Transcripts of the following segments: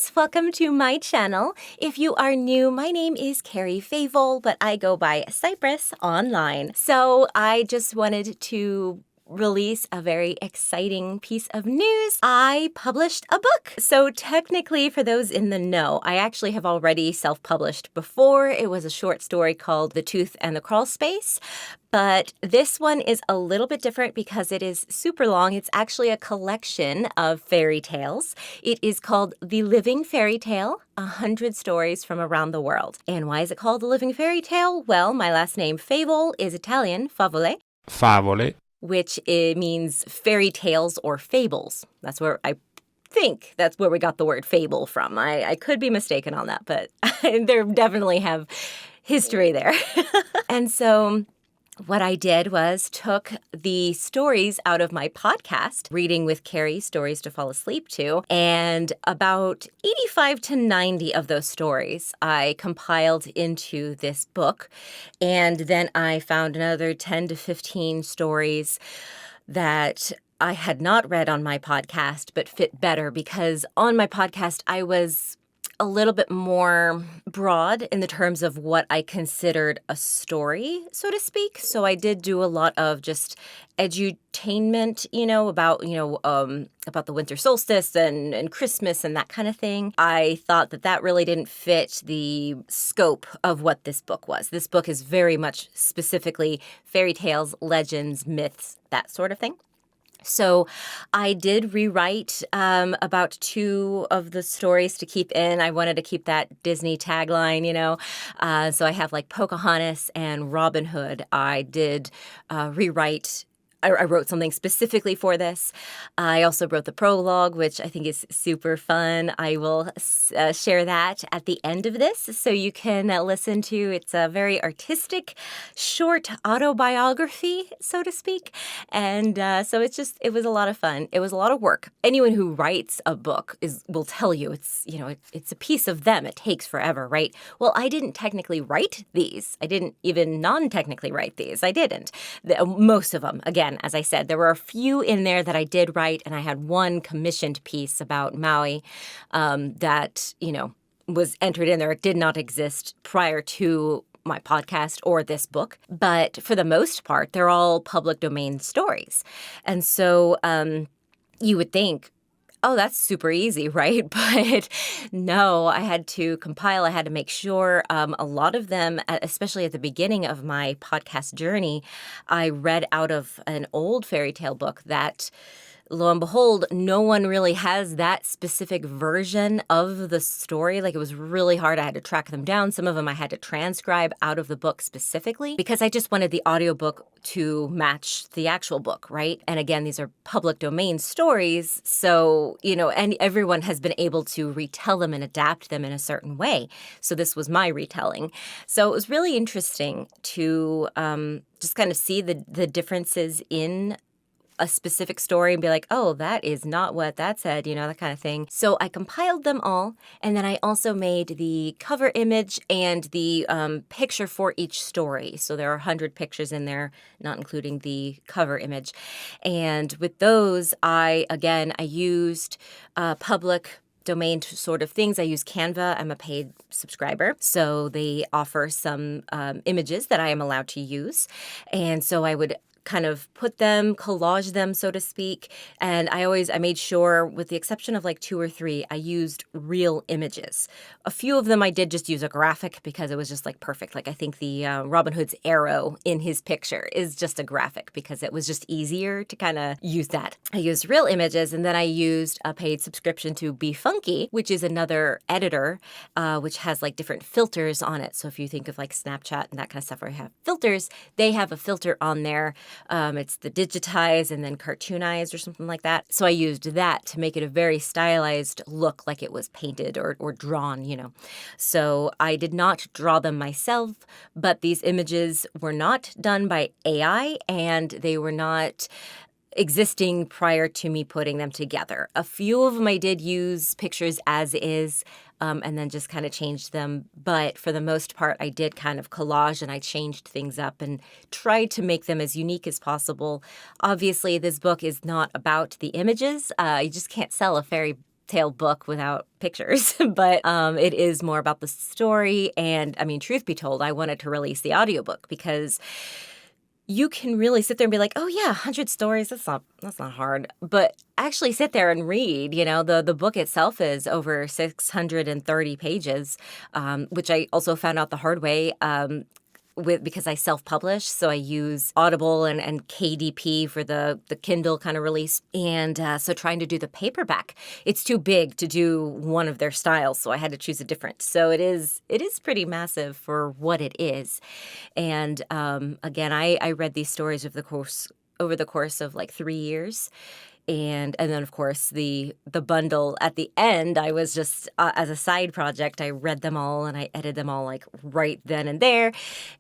guys, welcome to my channel. If you are new, my name is Carrie Favole, but I go by Cypress online. So I just wanted to release a very exciting piece of news. I published a book. So technically, for those in the know, I actually have already self-published before. It was a short story called The Tooth and the Crawl Space. But this one is a little bit different because it is super long. It's actually a collection of fairy tales. It is called The Living Fairy Tale, 100 Stories from Around the World. And why is it called The Living Fairy Tale? Well, my last name, Favole, is Italian, favole. Favole. Which it means fairy tales or fables. That's where I think that's where we got the word fable from. I could be mistaken on that, but there definitely have history there. And so what I did was took the stories out of my podcast, Reading with Carrie, Stories to Fall Asleep To, and about 85 to 90 of those stories I compiled into this book. And then I found another 10 to 15 stories that I had not read on my podcast, but fit better because on my podcast I was a little bit more broad in the terms of what I considered a story, so to speak. So I did do a lot of just edutainment, about the winter solstice and Christmas and that kind of thing. I thought that really didn't fit the scope of what this book was. This book is very much specifically fairy tales, legends, myths, that sort of thing. So I did rewrite about 2 of the stories to keep in. I wanted to keep that Disney tagline, So I have like Pocahontas and Robin Hood. I did rewrite. I wrote something specifically for this. I also wrote the prologue, which I think is super fun. I will share that at the end of this so you can listen to. It's a very artistic, short autobiography, so to speak. And so it was a lot of fun. It was a lot of work. Anyone who writes a book will tell you it's a piece of them. It takes forever, right? Well, I didn't technically write these. I didn't even non-technically write these. I didn't. Most of them, again, as I said, there were a few in there that I did write, and I had one commissioned piece about Maui that, was entered in there. It did not exist prior to my podcast or this book. But for the most part, they're all public domain stories. And so you would think, oh, that's super easy, right? But no, I had to compile. I had to make sure a lot of them, especially at the beginning of my podcast journey, I read out of an old fairy tale book that, lo and behold, no one really has that specific version of the story. Like, it was really hard. I had to track them down. Some of them I had to transcribe out of the book specifically because I just wanted the audiobook to match the actual book, right? And again, these are public domain stories. So, and everyone has been able to retell them and adapt them in a certain way. So this was my retelling. So it was really interesting to just kind of see the differences in a specific story and be like, oh, that is not what that said, that kind of thing. So I compiled them all, and then I also made the cover image and the picture for each story. So there are 100 pictures in there, not including the cover image. And with those, I used public domain sort of things. I use Canva. I'm a paid subscriber. So they offer some images that I am allowed to use. And so I would kind of put them, collage them, so to speak. And I made sure, with the exception of like 2 or 3, I used real images. A few of them I did just use a graphic because it was just like perfect. Like I think the Robin Hood's arrow in his picture is just a graphic because it was just easier to kind of use that. I used real images, and then I used a paid subscription to Be Funky, which is another editor, which has like different filters on it. So if you think of like Snapchat and that kind of stuff where you have filters, they have a filter on there. It's the digitized and then cartoonized or something like that. So I used that to make it a very stylized look, like it was painted or drawn, So I did not draw them myself, but these images were not done by AI, and they were not existing prior to me putting them together. A few of them I did use pictures as is, and then just kind of changed them. But for the most part, I did kind of collage, and I changed things up and tried to make them as unique as possible. Obviously, this book is not about the images. You just can't sell a fairy tale book without pictures, but it is more about the story. And I mean, truth be told, I wanted to release the audiobook because you can really sit there and be like, oh yeah, 100 stories, that's not hard. But actually sit there and read, the book itself is over 630 pages, which I also found out the hard way. Because I self-publish, so I use Audible and KDP for the Kindle kind of release. And so trying to do the paperback, it's too big to do one of their styles, so I had to choose a different. So it is pretty massive for what it is. And again, I read these stories over the course of like 3 years. And then, of course, the bundle at the end, I was just, as a side project, I read them all and I edited them all like right then and there.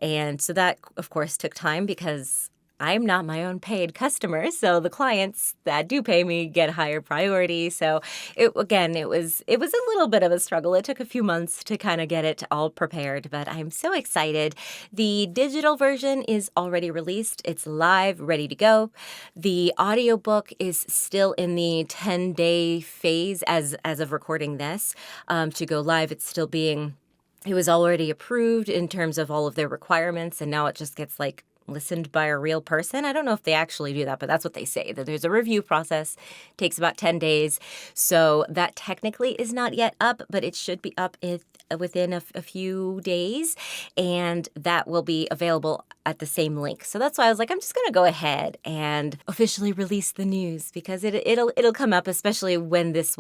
And so that, of course, took time because I'm not my own paid customer. So the clients that do pay me get higher priority. So it was a little bit of a struggle. It took a few months to kind of get it all prepared, but I'm so excited. The digital version is already released. It's live, ready to go. The audiobook is still in the 10-day phase as of recording this. To go live, it was already approved in terms of all of their requirements, and now it just gets like listened by a real person. I don't know if they actually do that, but that's what they say, that there's a review process, takes about 10 days. So that technically is not yet up, but it should be up within a few days, and that will be available at the same link. So that's why I was like, I'm just going to go ahead and officially release the news because it'll come up, especially when this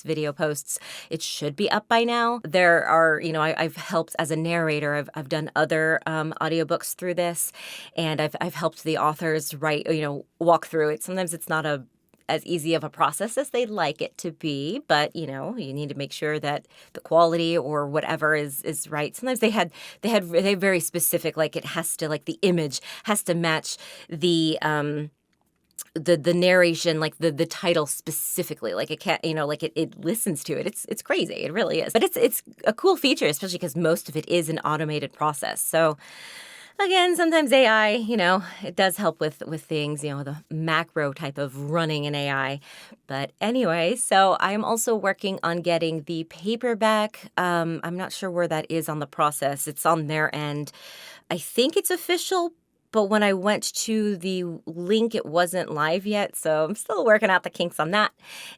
video posts. It should be up by now. There are, I've helped as a narrator. I've done other audiobooks through this, and I've helped the authors write, walk through it. Sometimes it's not as easy of a process as they'd like it to be, but you need to make sure that the quality or whatever is right. Sometimes they very specific, like it has to, like the image has to match the narration, like the title specifically, like it can't, like it listens to it. It's crazy. It really is. But it's a cool feature, especially because most of it is an automated process. So again, sometimes AI, it does help with things, the macro type of running an AI. But anyway, so I'm also working on getting the paperback. I'm not sure where that is on the process. It's on their end. I think it's official, but when I went to the link, it wasn't live yet. So I'm still working out the kinks on that.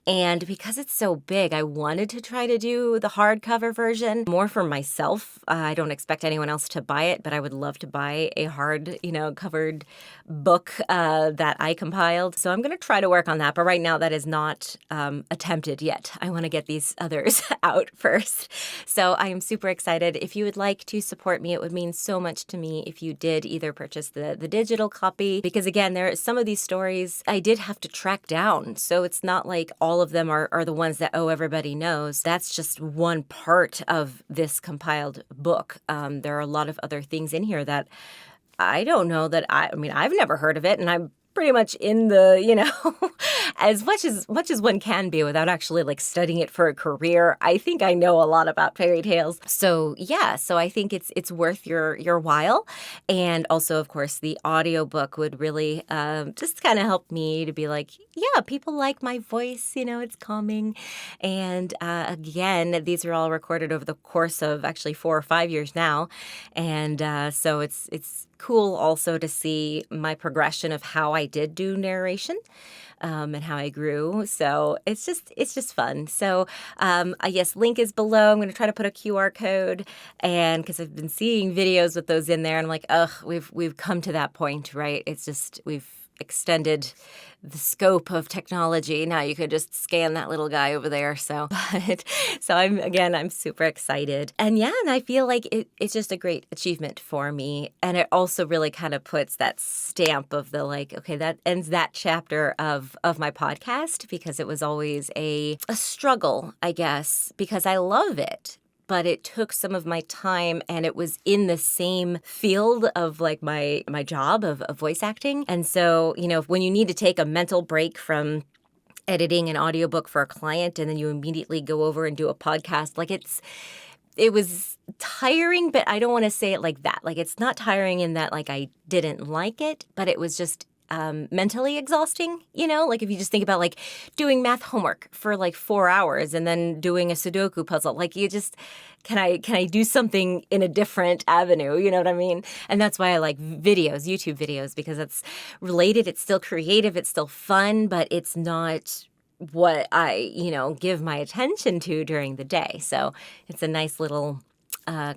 And because it's so big, I wanted to try to do the hardcover version more for myself. I don't expect anyone else to buy it, but I would love to buy a hard, covered book that I compiled. So I'm going to try to work on that. But right now, that is not attempted yet. I want to get these others out first. So I am super excited. If you would like to support me, it would mean so much to me if you did either purchase the digital copy, because again, there are some of these stories I did have to track down. So it's not like all of them are the ones that, everybody knows. That's just one part of this compiled book. There are a lot of other things in here that I don't know that I've never heard of it, and I'm pretty much in the, as much as one can be without actually like studying it for a career. I think I know a lot about fairy tales. So yeah, so I think it's worth your while. And also, of course, the audiobook would really just kind of help me to be like, yeah, people like my voice, it's calming. And again, these are all recorded over the course of actually 4 or 5 years now. And so it's cool also to see my progression of how I did do narration and how I grew. So it's just fun. So yes, link is below. I'm going to try to put a QR code, and because I've been seeing videos with those in there, and I'm like, we've come to that point, right? It's just we've extended the scope of technology. Now you could just scan that little guy over there. So I'm super excited. And yeah, and I feel like it's just a great achievement for me. And it also really kind of puts that stamp of the like, okay, that ends that chapter of my podcast, because it was always a struggle, I guess, because I love it. But it took some of my time, and it was in the same field of like my job of voice acting. And so, when you need to take a mental break from editing an audiobook for a client and then you immediately go over and do a podcast, like it was tiring, but I don't want to say it like that. Like it's not tiring in that like I didn't like it, but it was just mentally exhausting, like if you just think about like doing math homework for like 4 hours and then doing a Sudoku puzzle, like you just, can I do something in a different avenue? You know what I mean? And that's why I like YouTube videos, because it's related. It's still creative. It's still fun, but it's not what I, give my attention to during the day. So it's a nice little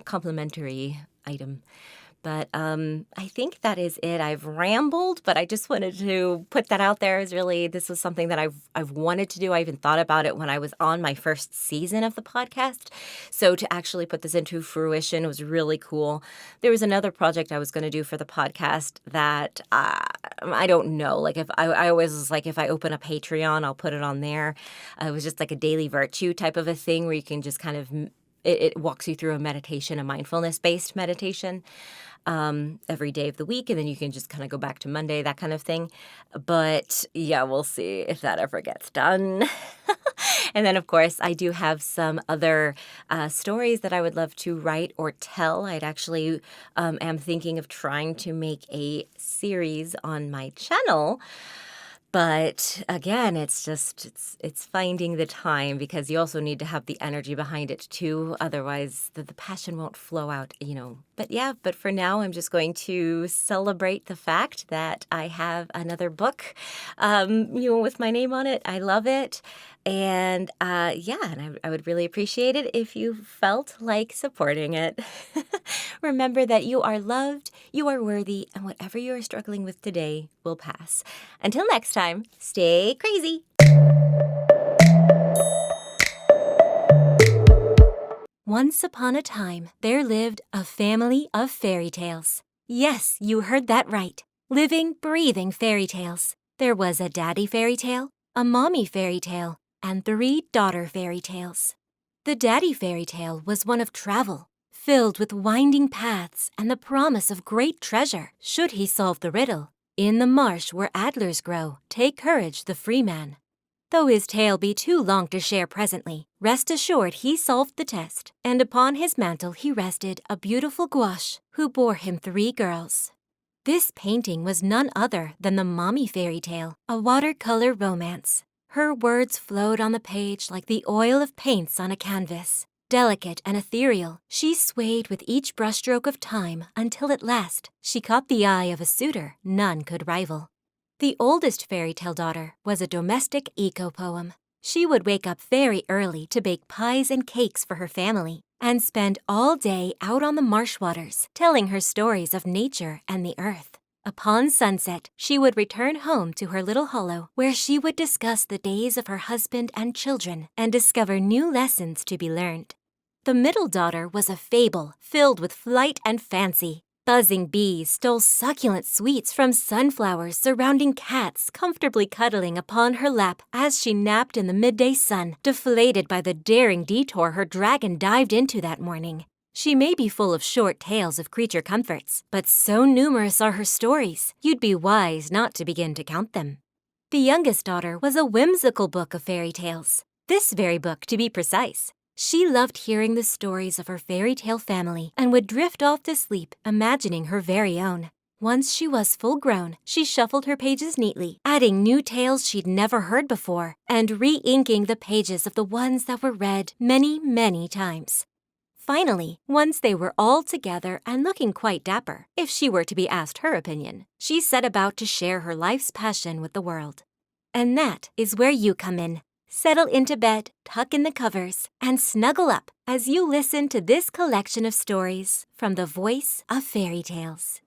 complimentary item. But I think that is it. I've rambled, but I just wanted to put that out there. This was something that I've wanted to do. I even thought about it when I was on my first season of the podcast. So to actually put this into fruition was really cool. There was another project I was going to do for the podcast that I don't know. Like if I always was like, if I open a Patreon, I'll put it on there. It was just like a daily virtue type of a thing where you can just kind of it walks you through a meditation, a mindfulness-based meditation every day of the week, and then you can just kind of go back to Monday, that kind of thing. But yeah, we'll see if that ever gets done. And then, of course, I do have some other stories that I would love to write or tell. I'd actually am thinking of trying to make a series on my channel. But again, it's finding the time, because you also need to have the energy behind it too. Otherwise, the passion won't flow out, But for now, I'm just going to celebrate the fact that I have another book, with my name on it. I love it. And and I would really appreciate it if you felt like supporting it. Remember that you are loved, you are worthy, and whatever you are struggling with today will pass. Until next time, stay crazy. Once upon a time, there lived a family of fairy tales. Yes, you heard that right. Living, breathing fairy tales. There was a daddy fairy tale, a mommy fairy tale, and 3 daughter fairy tales. The daddy fairy tale was one of travel, filled with winding paths and the promise of great treasure should he solve the riddle. In the marsh where adlers grow, take courage, the free man. Though his tale be too long to share presently, rest assured he solved the test, and upon his mantle he rested a beautiful gouache who bore him 3 girls. This painting was none other than the mommy fairy tale, a watercolor romance. Her words flowed on the page like the oil of paints on a canvas. Delicate and ethereal, she swayed with each brushstroke of time until at last she caught the eye of a suitor none could rival. The oldest fairy tale daughter was a domestic eco-poem. She would wake up very early to bake pies and cakes for her family and spend all day out on the marsh waters telling her stories of nature and the earth. Upon sunset, she would return home to her little hollow, where she would discuss the days of her husband and children and discover new lessons to be learned. The middle daughter was a fable filled with flight and fancy. Buzzing bees stole succulent sweets from sunflowers surrounding cats comfortably cuddling upon her lap as she napped in the midday sun, deflated by the daring detour her dragon dived into that morning. She may be full of short tales of creature comforts, but so numerous are her stories, you'd be wise not to begin to count them. The youngest daughter was a whimsical book of fairy tales. This very book, to be precise. She loved hearing the stories of her fairy tale family and would drift off to sleep, imagining her very own. Once she was full grown, she shuffled her pages neatly, adding new tales she'd never heard before, and re-inking the pages of the ones that were read many, many times. Finally, once they were all together and looking quite dapper, if she were to be asked her opinion, she set about to share her life's passion with the world. And that is where you come in. Settle into bed, tuck in the covers, and snuggle up as you listen to this collection of stories from the voice of fairy tales.